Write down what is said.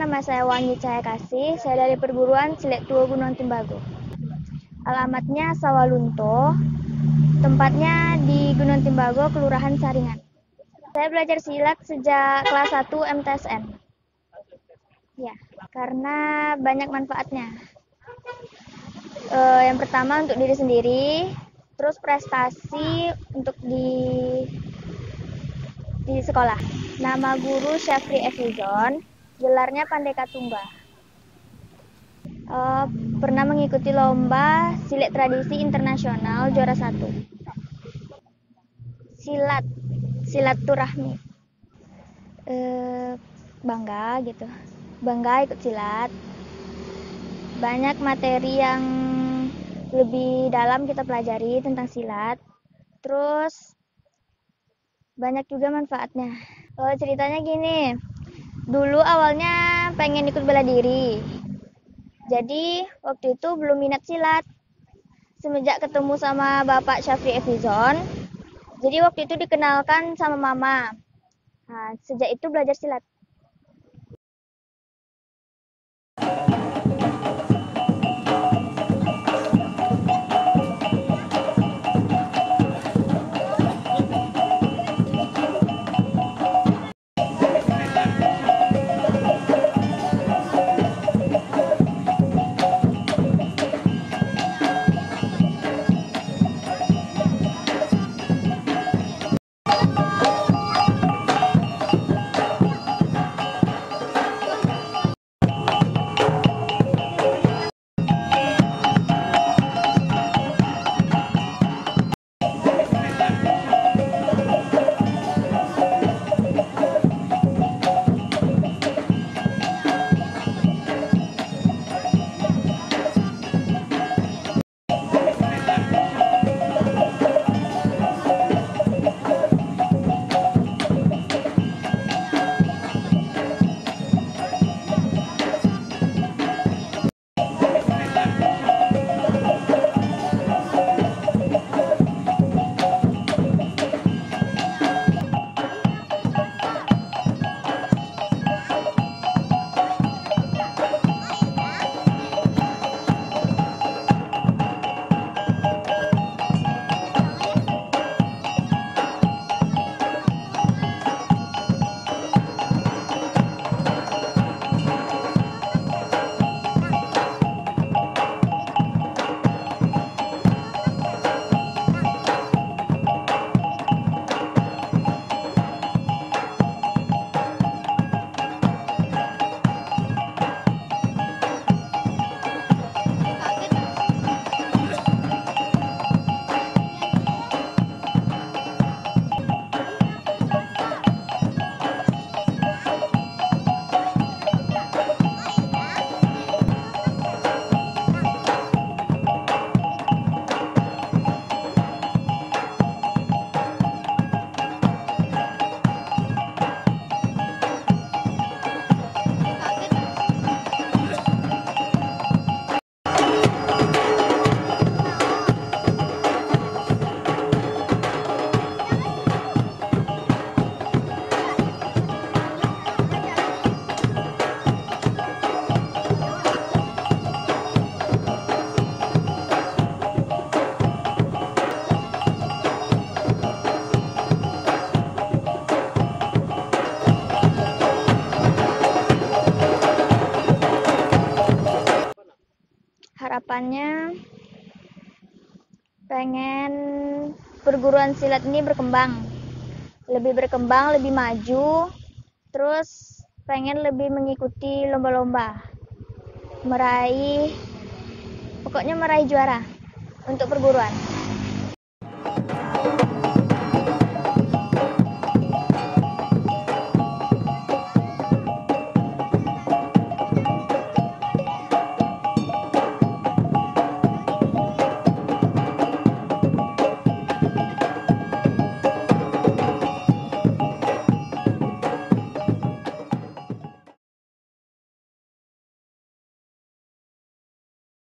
nama saya Wangi Cahaya Kasih. Saya dari perguruan Silat Tua Gunung Timbago. Alamatnya Sawalunto, tempatnya di Gunung Timbago, Kelurahan Saringan. Saya belajar silat sejak kelas 1 MTSN. Ya, karena banyak manfaatnya. Yang pertama untuk diri sendiri, terus prestasi untuk di sekolah. Nama guru Syafri Efizon, gelarnya Pandeka Tunggal. Pernah mengikuti lomba silat tradisi internasional juara 1. Silaturahmi. Bangga gitu. Bangga ikut silat. Banyak materi yang lebih dalam kita pelajari tentang silat. Terus banyak juga manfaatnya. Ceritanya gini. Dulu awalnya pengen ikut bela diri. Jadi waktu itu belum minat silat. Semenjak ketemu sama Bapak Syafri Efizon, jadi waktu itu dikenalkan sama Mama. Nah, sejak itu belajar silat. Harapannya pengen perguruan silat ini berkembang, lebih maju, terus pengen lebih mengikuti lomba-lomba, pokoknya meraih juara untuk perguruan.